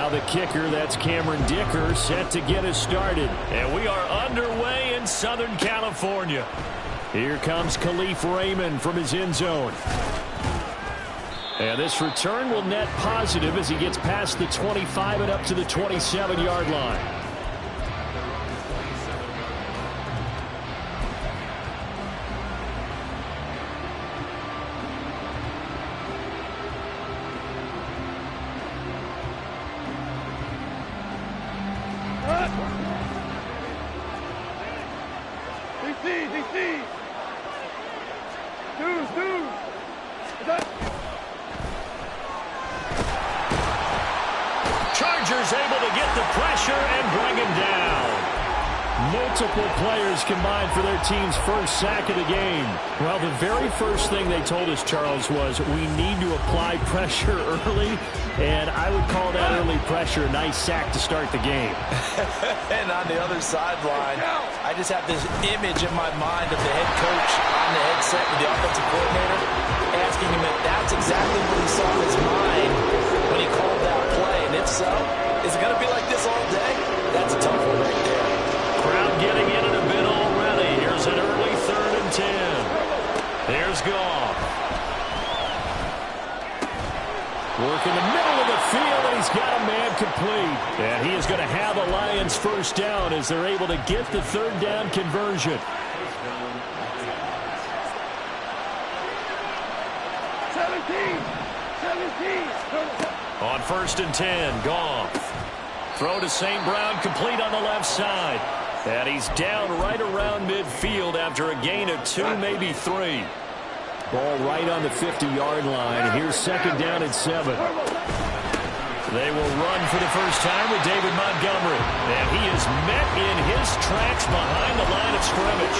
Now the kicker, that's Cameron Dicker, set to get us started. And we are underway in Southern California. Here comes Khalif Raymond from his end zone. And this return will net positive as he gets past the 25 and up to the 27-yard line. Chargers able to get the pressure and bring him down. Multiple players combined for their team's first sack of the game. Well, the very first thing they told us, Charles, was we need to apply pressure early, and I would call that early pressure a nice sack to start the game. And on the other sideline, I just have this image in my mind of the head coach on the headset with the offensive coordinator asking him if that's exactly what he saw in his mind when he called that play. And if so, is it going to be like this all day? That's a tough one right there. Crowd getting in it a bit already. Here's an early 3rd and 10. Here's Goff. Work in the middle of the field, and he's got a man complete. And he is going to have the Lions first down as they're able to get the 3rd down conversion. 17. On 1st and 10, Goff. Throw to St. Brown, complete on the left side. And he's down right around midfield after a gain of 2, maybe 3. Ball right on the 50-yard line. Here's 2nd down and 7. They will run for the first time with David Montgomery. And he is met in his tracks behind the line of scrimmage.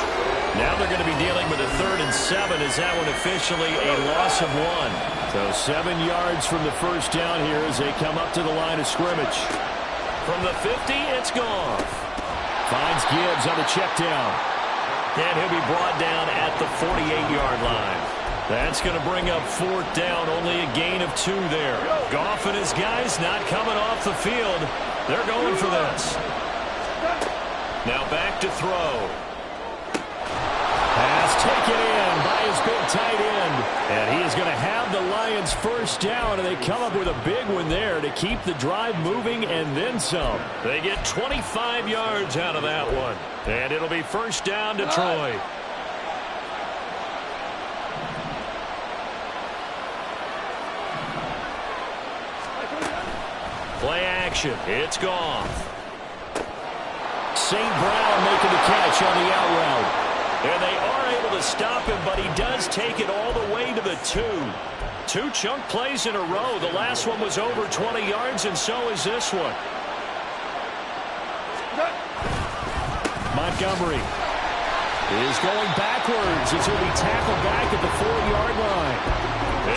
Now they're going to be dealing with a 3rd and 7. Is that one officially a loss of 1? So 7 yards from the first down here as they come up to the line of scrimmage. From the 50, it's Goff. Finds Gibbs on the check down. And he'll be brought down at the 48-yard line. That's going to bring up 4th down, only a gain of 2 there. Goff and his guys not coming off the field. They're going for this. Now back to throw. Pass taken in by his big tight end. And he is going to have the Lions first down, and they come up with a big one there to keep the drive moving and then some. They get 25 yards out of that one. And it'll be first down, Detroit. Play action. It's Goff. St. Brown making the catch on the out route. And they are able to stop him, but he does take it all the way to the 2. 2 chunk plays in a row. The last one was over 20 yards, and so is this one. Montgomery is going backwards as he'll be tackled back at the 4-yard line.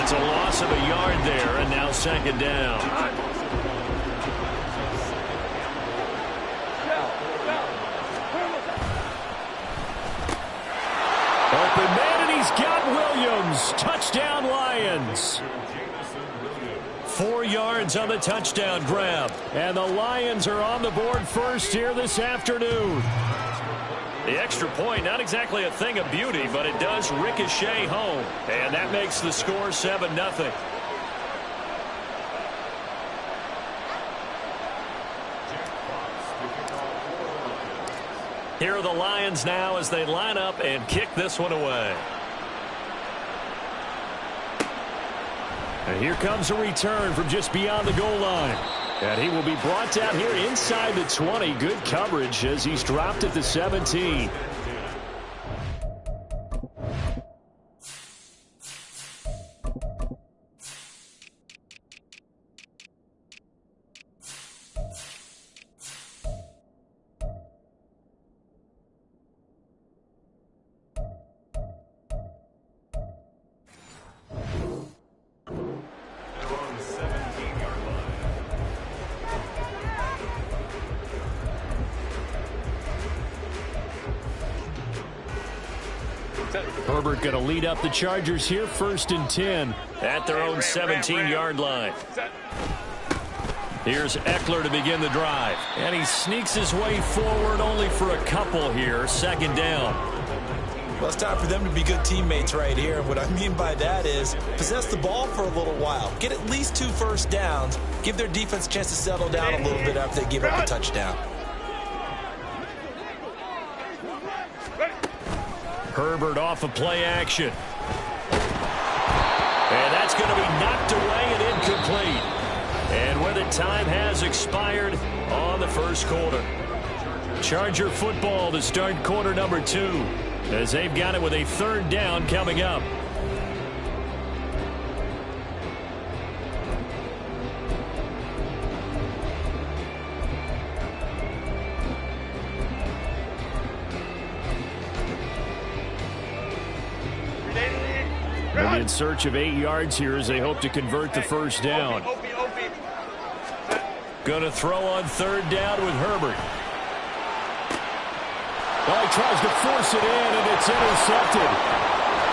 It's a loss of a yard there, and now 2nd down. Open man, and he's got Williams. Touchdown, Lions. 4 yards on the touchdown grab. And the Lions are on the board first here this afternoon. The extra point, not exactly a thing of beauty, but it does ricochet home. And that makes the score 7-0. Here are the Lions now as they line up and kick this one away. And here comes a return from just beyond the goal line. And he will be brought down here inside the 20. Good coverage as he's dropped at the 17. Herbert going to lead up the Chargers here, 1st and 10. At their own 17-yard line. Here's Eckler to begin the drive. And he sneaks his way forward only for a couple here. Second down. Well, it's time for them to be good teammates right here. And what I mean by that is possess the ball for a little while. Get at least 2 first downs. Give their defense a chance to settle down a little bit after they give up a touchdown. Herbert off of play action. And that's going to be knocked away and incomplete. And with it, time has expired on the first quarter. Charger football to start quarter number 2, as they've got it with a third down coming up. They'll be in search of 8 yards here as they hope to convert the first down. Going to throw on third down with Herbert. Oh, he tries to force it in, and it's intercepted.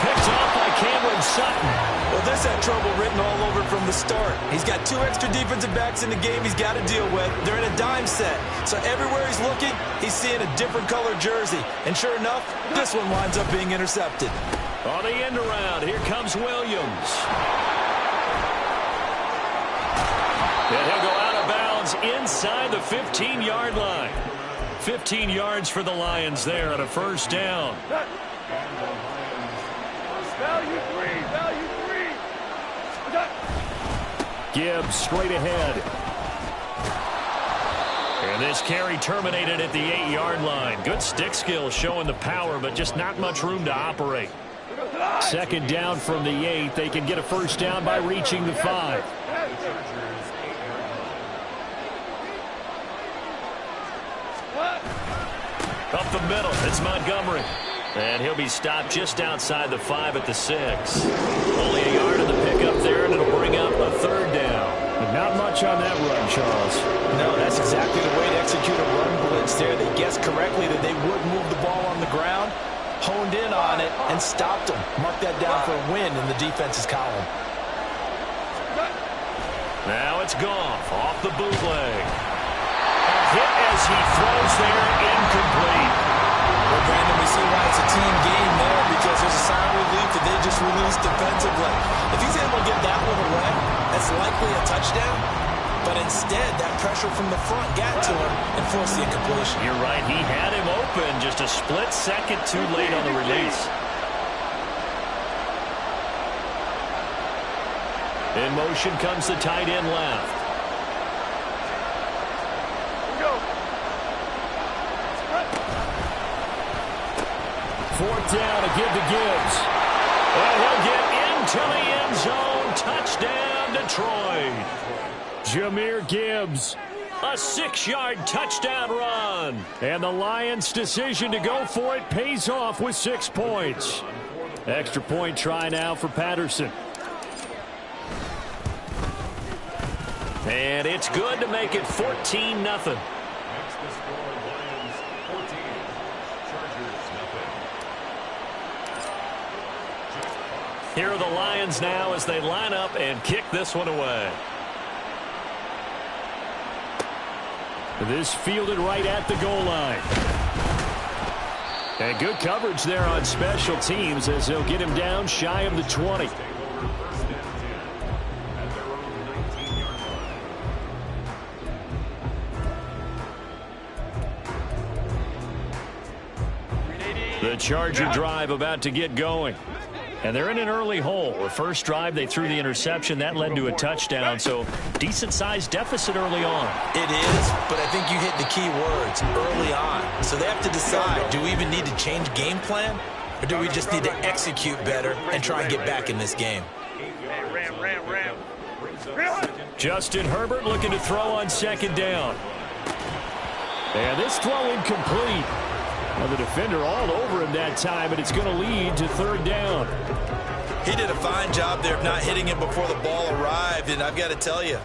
Picked off by Cameron Sutton. Well, this had trouble written all over from the start. He's got 2 extra defensive backs in the game he's got to deal with. They're in a dime set. So everywhere he's looking, he's seeing a different color jersey. And sure enough, this one winds up being intercepted. On the end around, here comes Williams. And he'll go out of bounds inside the 15-yard line. 15 yards for the Lions there on a first down. Value 3. Gibbs straight ahead. And this carry terminated at the 8-yard line. Good stick skill showing the power, but just not much room to operate. Second down from the 8. They can get a first down by reaching the 5. Up the middle, it's Montgomery. And he'll be stopped just outside the 5 at the 6. Only a yard of the pickup there, and it'll bring up a third down. But not much on that run, Charles. No, that's exactly the way to execute a run blitz there. They guessed correctly that they would move the ball on the ground, honed in on it, and stopped them. Mark that down for a win in the defense's column. Now it's Goff off the bootleg. Hit as he throws there, incomplete. Well, Brandon, we see why it's a team game there, because there's a sign of relief that they just released defensively. If he's able to get that one away, that's likely a touchdown. But instead, that pressure from the front got to him and forced the incompletion. You're right, he had him open just a split second too late on the release. In motion comes the tight end left. Fourth down to give to Gibbs. And he'll get into the end zone. Touchdown, Detroit. Jahmyr Gibbs. A 6-yard touchdown run. And the Lions' decision to go for it pays off with 6 points. Extra point try now for Patterson. And it's good to make it 14-0. Here are the Lions now as they line up and kick this one away. This fielded right at the goal line. And good coverage there on special teams as they'll get him down shy of the 20. The Charger drive about to get going. And they're in an early hole. The first drive, they threw the interception. That led to a touchdown, so decent-sized deficit early on. It is, but I think you hit the key words, early on. So they have to decide, do we even need to change game plan? Or do we just need to execute better and try and get back in this game? Justin Herbert looking to throw on second down. And this throw incomplete. Well, the defender all over him that time, but it's going to lead to third down. He did a fine job there of not hitting him before the ball arrived, and I've got to tell you,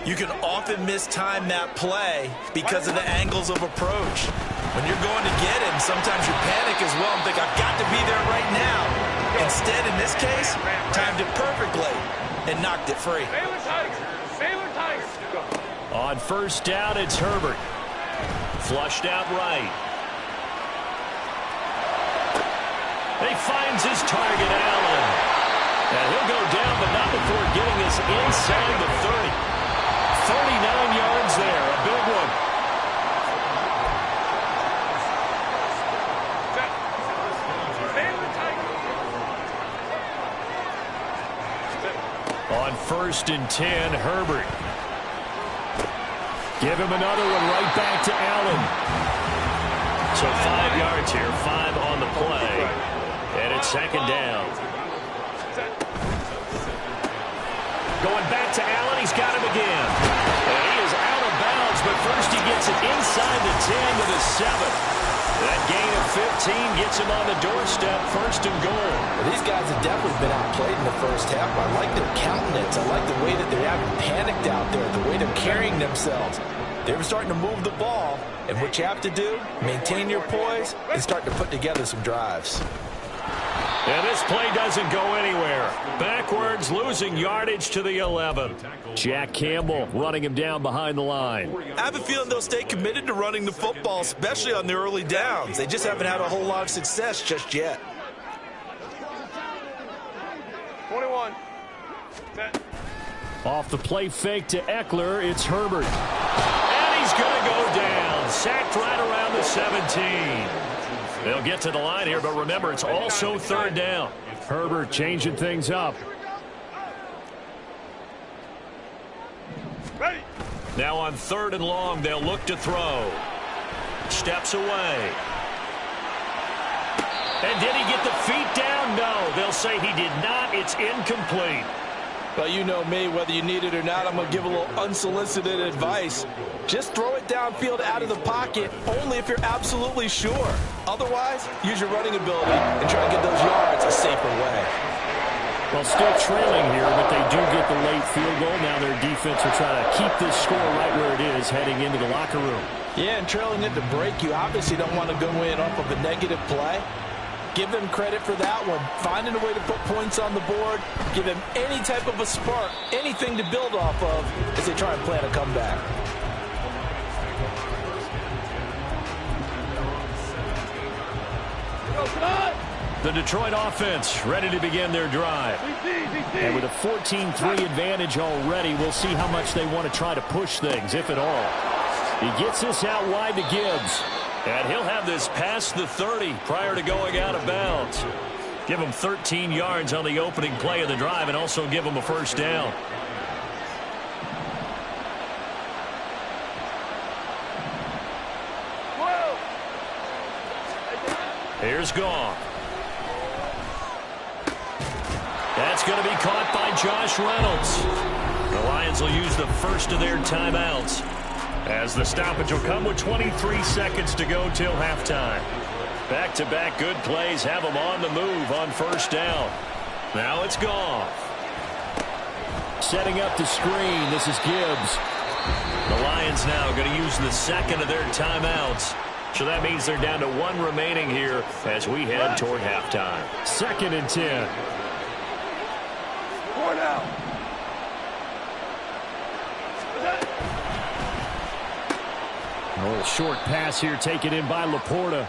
you can often mistime that play because of the angles of approach. When you're going to get him, sometimes you panic as well and think, I've got to be there right now. Instead, in this case, timed it perfectly and knocked it free. On first down, it's Herbert. Flushed out right. He finds his target, Allen. And he'll go down, but not before getting us inside the 30. 39 yards there, a big one. On first and 10, Herbert. Give him another one right back to Allen. So 5 yards here, 5 on the play. And it's second down. Going back to Allen, he's got him again. And he is out of bounds, but first he gets it inside the 10 to the 7. That gain of 15 gets him on the doorstep, first and goal. Well, these guys have definitely been outplayed in the first half. I like their countenance. I like the way that they're having panicked out there, the way they're carrying themselves. They were starting to move the ball, and what you have to do, maintain your poise and start to put together some drives. And this play doesn't go anywhere. Backwards, losing yardage to the 11. Jack Campbell running him down behind the line. I have a feeling they'll stay committed to running the football, especially on the early downs. They just haven't had a whole lot of success just yet. 21. Off the play fake to Eckler, it's Herbert. And he's going to go down. Sacked right around the 17. They'll get to the line here, but remember, it's also third down. Herbert changing things up. Ready. Now on third and long, they'll look to throw. Steps away. And did he get the feet down? No. They'll say he did not. It's incomplete. Well, you know me, whether you need it or not, I'm going to give a little unsolicited advice. Just throw it downfield out of the pocket, only if you're absolutely sure. Otherwise, use your running ability and try and get those yards a safer way. Well, still trailing here, but they do get the late field goal. Now their defense will try to keep this score right where it is heading into the locker room. Yeah, and trailing it to break, you obviously don't want to go in off of a negative play. Give them credit for that one. Finding a way to put points on the board. Give them any type of a spark, anything to build off of as they try and plan a comeback. The Detroit offense ready to begin their drive. And with a 14-3 advantage already, we'll see how much they want to try to push things, if at all. He gets this out wide to Gibbs. And he'll have this past the 30 prior to going out of bounds. Give him 13 yards on the opening play of the drive and also give him a first down. Here's Goff. That's going to be caught by Josh Reynolds. The Lions will use the first of their timeouts, as the stoppage will come with 23 seconds to go till halftime. Back-to-back good plays have them on the move on first down. Now it's Goff. Setting up the screen, this is Gibbs. The Lions now going to use the second of their timeouts. So that means they're down to one remaining here as we head toward halftime. 2nd and 10. 4 now. A little short pass here taken in by Laporta.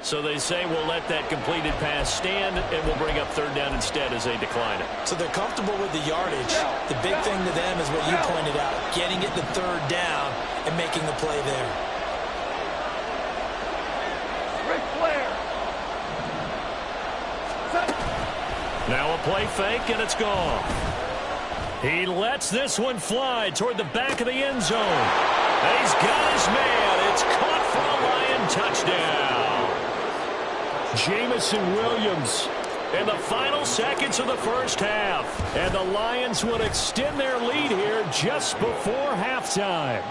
So they say we'll let that completed pass stand, and we'll bring up third down instead as they decline it. So they're comfortable with the yardage. The big thing to them is what you pointed out, getting it to third down and making the play there. Ric Flair. Now a play fake, and it's gone. He lets this one fly toward the back of the end zone. And he's got his man. It's caught for a Lion touchdown. Jamison Williams In the final seconds of the first half. And the Lions would extend their lead here just before halftime.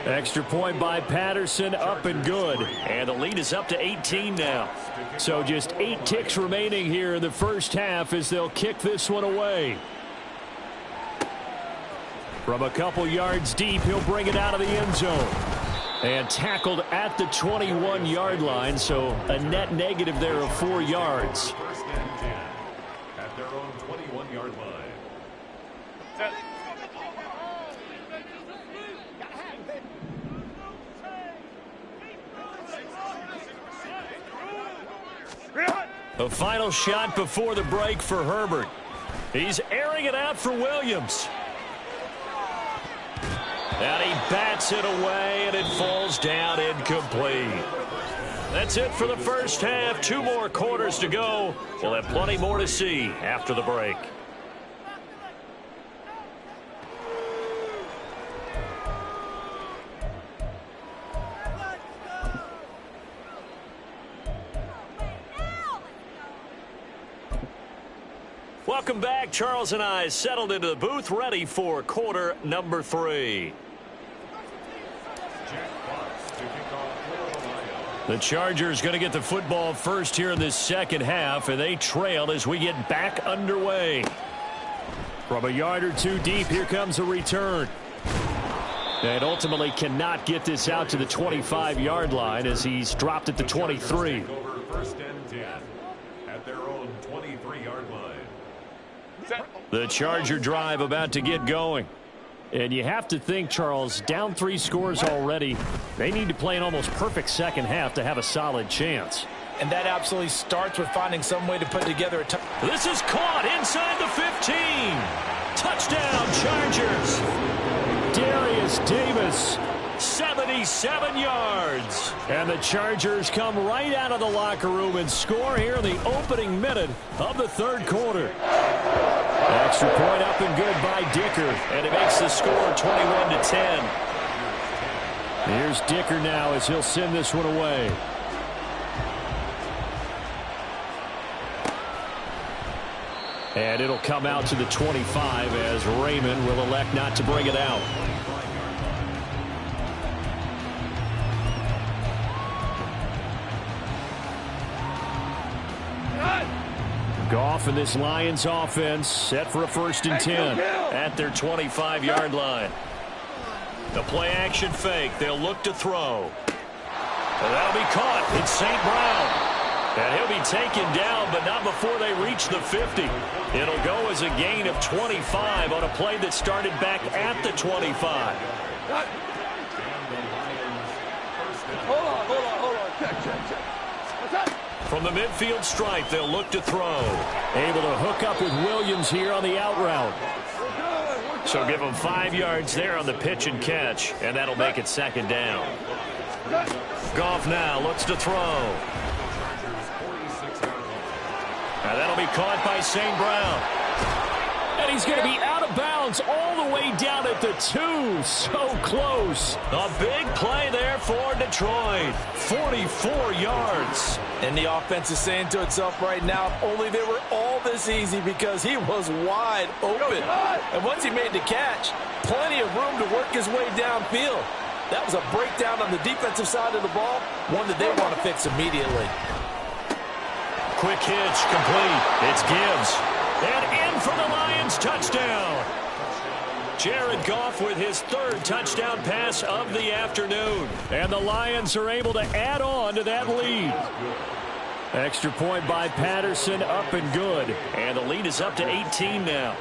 Extra point by Patterson, up and good. And the lead is up to 18 now. So just 8 ticks remaining here in the first half as they'll kick this one away. From a couple yards deep, he'll bring it out of the end zone. And tackled at the 21-yard line, so a net negative there of 4 yards. A final shot before the break for Herbert. He's airing it out for Williams. And he bats it away, and it falls down incomplete. That's it for the first half. 2 more quarters to go. We'll have plenty more to see after the break. Welcome back. Charles and I settled into the booth, ready for quarter number 3. The Chargers going to get the football first here in this second half, and they trail as we get back underway. From a yard or 2 deep, here comes a return. And ultimately cannot get this out to the 25-yard line as he's dropped at the 23. First and 10 at their own 23-yard line. The Charger drive about to get going. And you have to think, Charles, down 3 scores already. They need to play an almost perfect second half to have a solid chance. And that absolutely starts with finding some way to put together a This is caught inside the 15. Touchdown, Chargers. Darius Davis, 77 yards. And the Chargers come right out of the locker room and score here in the opening minute of the 3rd quarter. Extra point up and good by Dicker, and it makes the score 21-10. Here's Dicker now as he'll send this one away. And it'll come out to the 25 as Raymond will elect not to bring it out. Goff and this Lions offense set for a 1st and 10 at their 25-yard line. The play action fake. They'll look to throw. And that'll be caught. It's St. Brown. And he'll be taken down, but not before they reach the 50. It'll go as a gain of 25 on a play that started back at the 25. Hold on. Check. From the midfield stripe, they'll look to throw. Able to hook up with Williams here on the out route. So give him 5 yards there on the pitch and catch, and that'll make it 2nd down. Goff now looks to throw. Now that'll be caught by St. Brown. And he's going to be out of bounds all the way down at the 2. So close. A big play there for Detroit. 44 yards. And the offense is saying to itself right now, if only they were all this easy, because he was wide open. And once he made the catch, plenty of room to work his way downfield. That was a breakdown on the defensive side of the ball, one that they want to fix immediately. Quick hitch, complete. It's Gibbs. And in for the Lions, touchdown. Jared Goff with his 3rd touchdown pass of the afternoon. And the Lions are able to add on to that lead. Extra point by Patterson, up and good. And the lead is up to 18 now.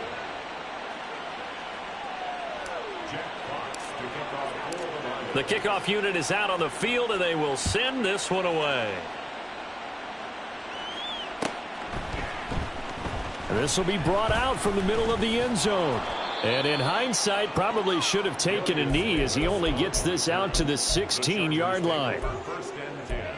The kickoff unit is out on the field, and they will send this one away. This will be brought out from the middle of the end zone. And in hindsight, probably should have taken a knee as he only gets this out to the 16-yard line.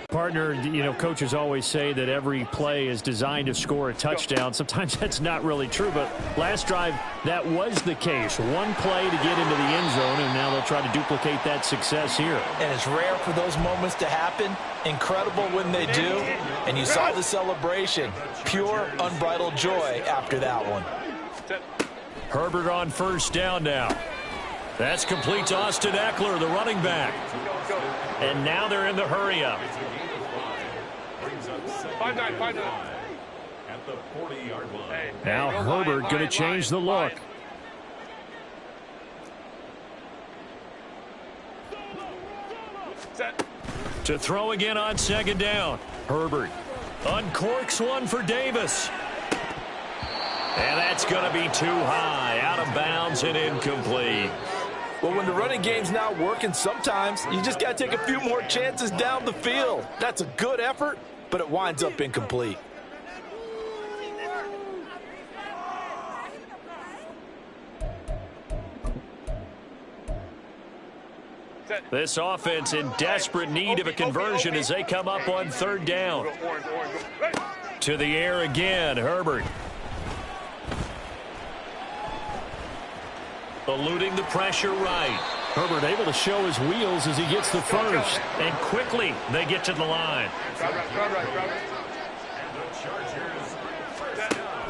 Partner, coaches always say that every play is designed to score a touchdown. Sometimes that's not really true, but last drive, that was the case. One play to get into the end zone, and now they'll try to duplicate that success here. And it's rare for those moments to happen. Incredible when they do. And you saw the celebration. Pure, unbridled joy after that one. Herbert on 1st down now. That's complete to Austin Eckler, the running back. And now they're in the hurry-up. 5-9. At the 40-yard line. Now Herbert going to change the look. Set. To throw again on 2nd down. Herbert uncorks one for Davis. And that's going to be too high, out of bounds and incomplete. Well, when the running game's not working, sometimes you just got to take a few more chances down the field. That's a good effort, but it winds up incomplete. This offense in desperate need of a conversion as they come up on third down. To the air again, Herbert. Eluding the pressure right. Herbert able to show his wheels as he gets the first. And quickly they get to the line.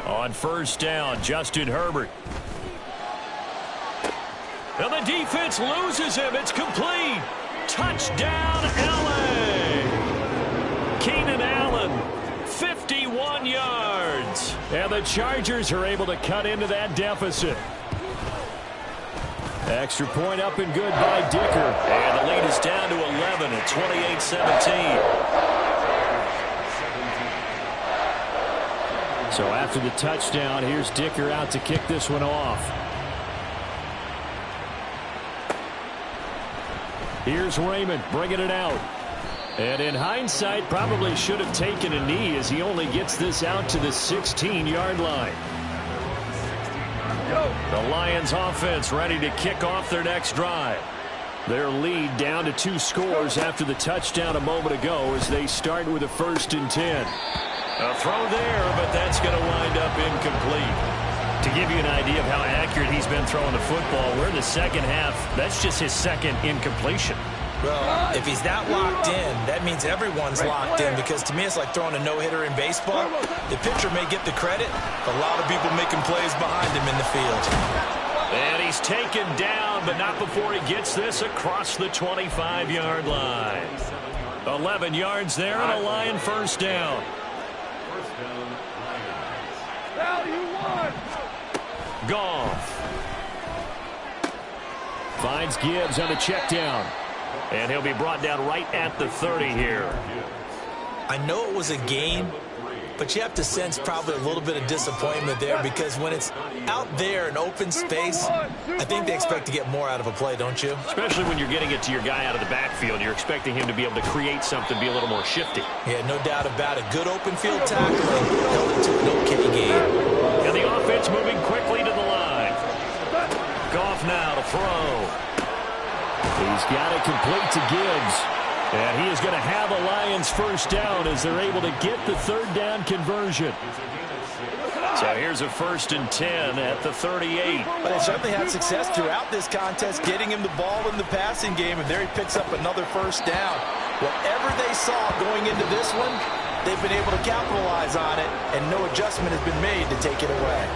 On first down, Justin Herbert. And the defense loses him. It's complete. Touchdown, LA. Keenan Allen, 51 yards. And the Chargers are able to cut into that deficit. Extra point up and good by Dicker. And the lead is down to 11 at 28-17. So after the touchdown, here's Dicker out to kick this one off. Here's Raymond bringing it out. And in hindsight, probably should have taken a knee as he only gets this out to the 16-yard line. The Lions offense ready to kick off their next drive. Their lead down to 2 scores after the touchdown a moment ago as they start with a 1st and 10. A throw there, but that's going to wind up incomplete. To give you an idea of how accurate he's been throwing the football, we're in the second half. That's just his second incompletion. Well, if he's that locked in, that means everyone's locked in, because to me it's like throwing a no-hitter in baseball. The pitcher may get the credit, but a lot of people making plays behind him in the field. And he's taken down, but not before he gets this across the 25-yard line. 11 yards there and a Lion first down. Goff finds Gibbs on the check down. And he'll be brought down right at the 30 here. I know it was a gain, but you have to sense probably a little bit of disappointment there, because when it's out there in open space, I think they expect to get more out of a play, don't you? Especially when you're getting it to your guy out of the backfield. You're expecting him to be able to create something, be a little more shifty. Yeah, no doubt about it. Good open field tackling. Held it to an okay game. And the offense moving quickly to the line. Goff now to throw. He's got it complete to Gibbs. And he is going to have a Lions first down as they're able to get the 3rd down conversion. So here's a 1st and 10 at the 38. But they certainly had success throughout this contest, getting him the ball in the passing game, and there he picks up another first down. Whatever they saw going into this one, they've been able to capitalize on it, and no adjustment has been made to take it away.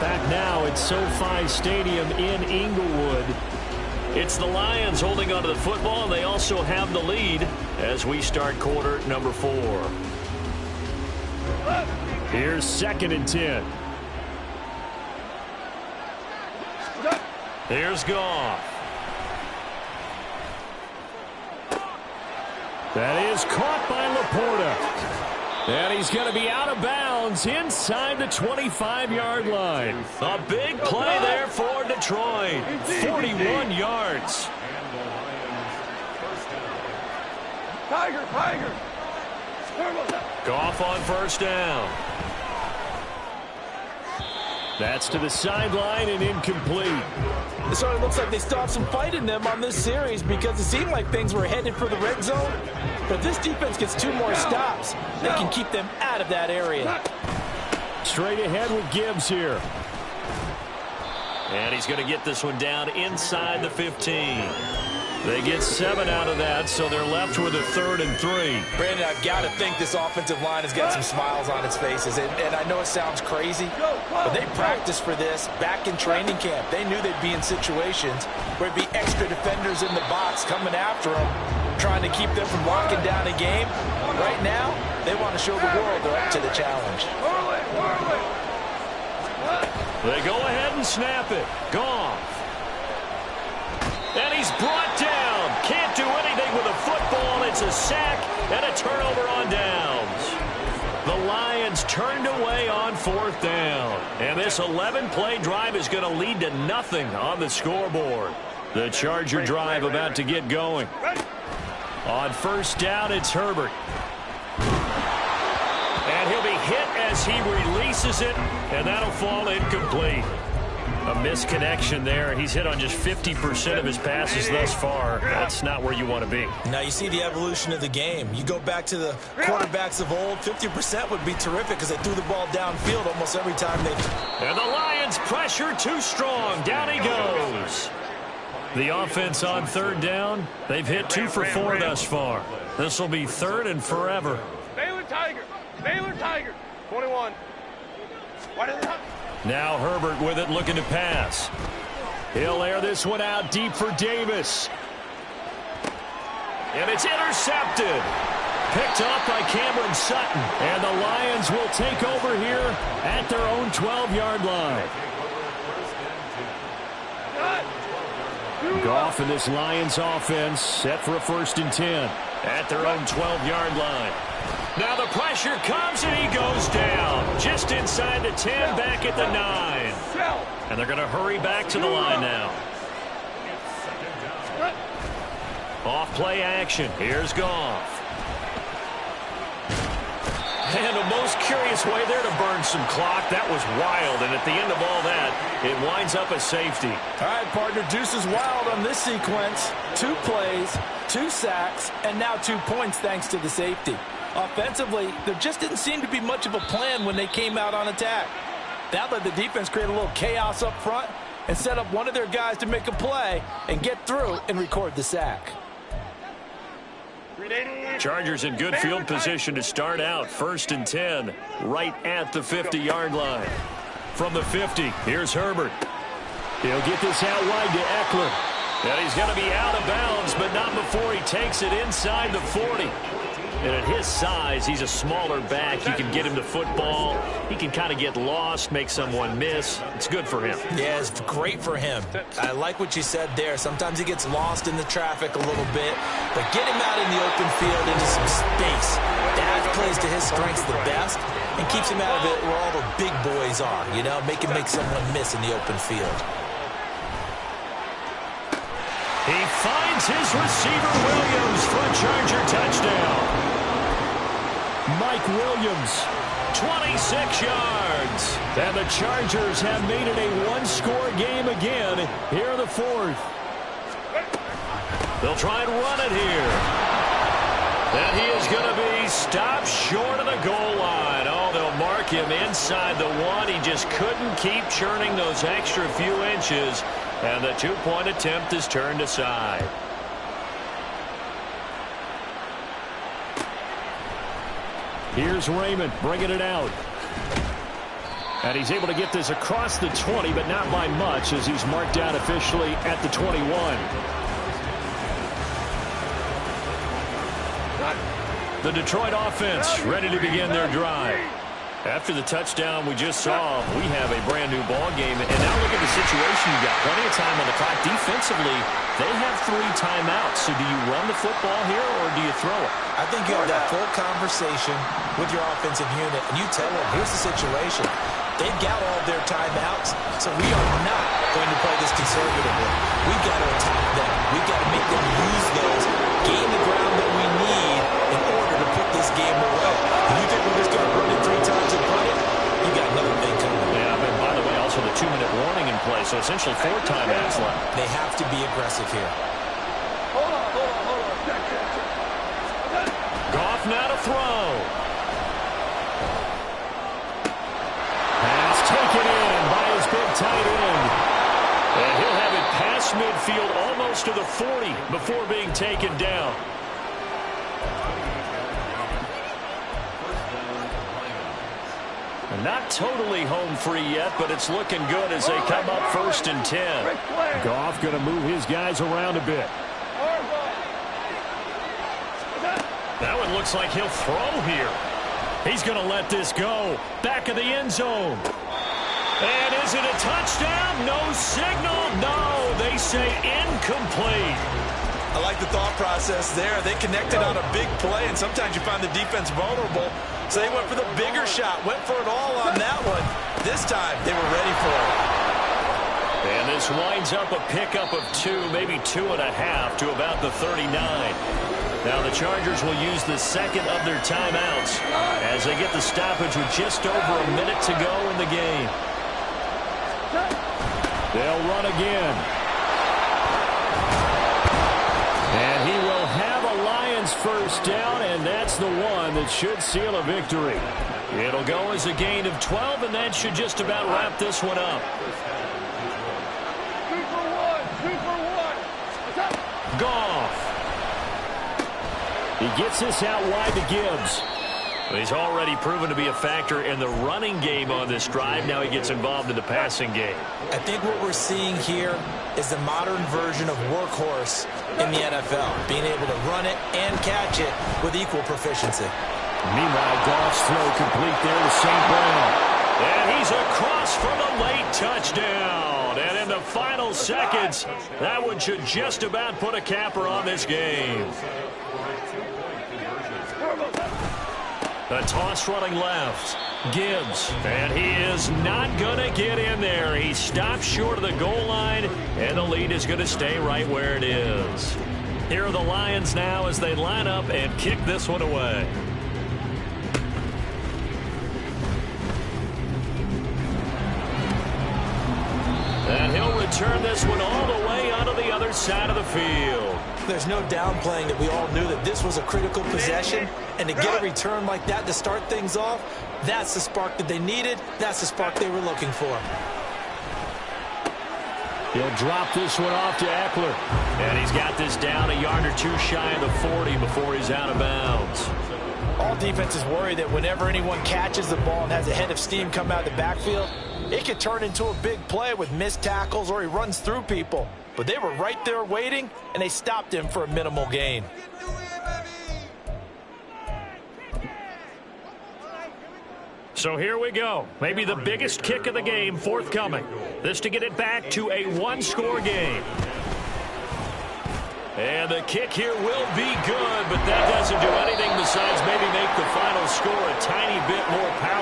Back now at SoFi Stadium in Inglewood. It's the Lions holding onto the football, and they also have the lead as we start quarter number 4. Here's 2nd and 10. Here's Goff. That is caught by Laporta. And he's going to be out of bounds inside the 25-yard line. A big play there for Detroit. 41 yards. Tiger. Goff on first down. That's to the sideline and incomplete. It sort of looks like they still have some fight in them on this series, because it seemed like things were headed for the red zone. But if this defense gets 2 more stops, they can keep them out of that area. Straight ahead with Gibbs here. And he's going to get this one down inside the 15. They get 7 out of that, so they're left with a 3rd and 3. Brandon, I've got to think this offensive line has got some smiles on its faces. And I know it sounds crazy, but they practiced for this back in training camp. They knew they'd be in situations where it'd be extra defenders in the box coming after them, trying to keep them from locking down a game. Right now, they want to show the world they're up to the challenge. They go ahead and snap it. Goff. And he's brought down. Can't do anything with a football. It's a sack and a turnover on downs. The Lions turned away on 4th down. And this 11-play drive is going to lead to nothing on the scoreboard. The Charger drive about to get going. On first down, it's Herbert. And he'll be hit as he releases it, and that'll fall incomplete. A misconnection there. He's hit on just 50% of his passes thus far. That's not where you want to be. Now you see the evolution of the game. You go back to the quarterbacks of old, 50% would be terrific because they threw the ball downfield almost every time they... And the Lions pressure too strong. Down he goes. The offense on third down. They've hit 2 for 4 thus far. This will be third and forever. Baylor Tiger. Baylor Tiger. 21. Now Herbert with it, looking to pass. He'll air this one out deep for Davis. And it's intercepted. Picked off by Cameron Sutton. And the Lions will take over here at their own 12-yard line. Goff and this Lions offense set for a 1st and 10 at their own 12-yard line. Now the pressure comes and he goes down. Just inside the 10, back at the 9. And they're going to hurry back to the line now. Off play action. Here's Goff. And a most curious way there to burn some clock. That was wild. And at the end of all that, it winds up a safety. All right, partner, deuce is wild on this sequence. 2 plays, 2 sacks, and now 2 points thanks to the safety. Offensively, there just didn't seem to be much of a plan when they came out on attack. That let the defense create a little chaos up front and set up one of their guys to make a play and get through and record the sack. Chargers in good field position to start out. 1st and 10, right at the 50-yard line. From the 50, here's Herbert. He'll get this out wide to Eckler. And he's going to be out of bounds, but not before he takes it inside the 40. And at his size, he's a smaller back. You can get him to football. He can kind of get lost, make someone miss. It's good for him. Yeah, it's great for him. I like what you said there. Sometimes he gets lost in the traffic a little bit, but get him out in the open field into some space. That plays to his strengths the best and keeps him out of it where all the big boys are, you know, make someone miss in the open field. He finds his receiver, Williams, for a Charger touchdown. Mike Williams, 26 yards. And the Chargers have made it a 1-score game again here in the 4th. They'll try and run it here. And he is going to be stopped short of the goal line. Oh, they'll mark him inside the 1. He just couldn't keep churning those extra few inches. And the 2-point attempt is turned aside. Here's Raymond bringing it out. And he's able to get this across the 20, but not by much as he's marked down officially at the 21. The Detroit offense ready to begin their drive. After the touchdown we just saw, we have a brand new ball game. And now look at the situation. You got plenty of time on the clock. Defensively, they have 3 timeouts. So do you run the football here or do you throw it? I think you have that full conversation with your offensive unit, and you tell them, here's the situation. They've got all their timeouts, so we are not going to play this conservatively. We've got to attack them. We've got to make them use those, gain the ground that we need in order to put this game away. If you think we're just going to run it 3 times and punt it, you got another thing coming. Yeah, but by the way, also the 2-minute warning in play, so essentially 4 timeouts left. They have to be aggressive here. Hold on. Goff now to throw. Pass taken in by his big tight end. And he'll have it past midfield almost to the 40 before being taken down. Not totally home free yet, but it's looking good as they come up 1st and 10. Goff going to move his guys around a bit. That one looks like he'll throw here. He's going to let this go. Back of the end zone. And is it a touchdown? No signal. No, they say incomplete. I like the thought process there. They connected on a big play, and sometimes you find the defense vulnerable. So they went for the bigger shot, went for it all on that one. This time, they were ready for it. And this winds up a pickup of 2, maybe 2.5 to about the 39. Now the Chargers will use the second of their timeouts as they get the stoppage with just over a minute to go in the game. They'll run again. And he will have a Lions first down, and that's the one that should seal a victory. It'll go as a gain of 12, and that should just about wrap this one up. 2 for 1. Goff. He gets this out wide to Gibbs. He's already proven to be a factor in the running game on this drive. Now he gets involved in the passing game. I think what we're seeing here is the modern version of workhorse in the NFL, being able to run it and catch it with equal proficiency. Meanwhile, Goff's throw complete there to St. Brown. And he's across for the late touchdown. And in the final seconds, that one should just about put a capper on this game. A toss running left. Gibbs. And he is not going to get in there. He stops short of the goal line, and the lead is going to stay right where it is. Here are the Lions now as they line up and kick this one away. And he'll return this one all the way onto the other side of the field. There's no downplaying that we all knew that this was a critical possession, and to get a return like that to start things off, that's the spark that they needed. That's the spark they were looking for. He'll drop this one off to Eckler. And he's got this down a yard or two shy of the 40 before he's out of bounds. All defenses worry that whenever anyone catches the ball and has a head of steam come out of the backfield, it could turn into a big play with missed tackles or he runs through people. But they were right there waiting, and they stopped him for a minimal gain. So here we go. Maybe the biggest kick of the game forthcoming. This to get it back to a one-score game. And the kick here will be good, but that doesn't do anything besides maybe make the final score a tiny bit more palatable.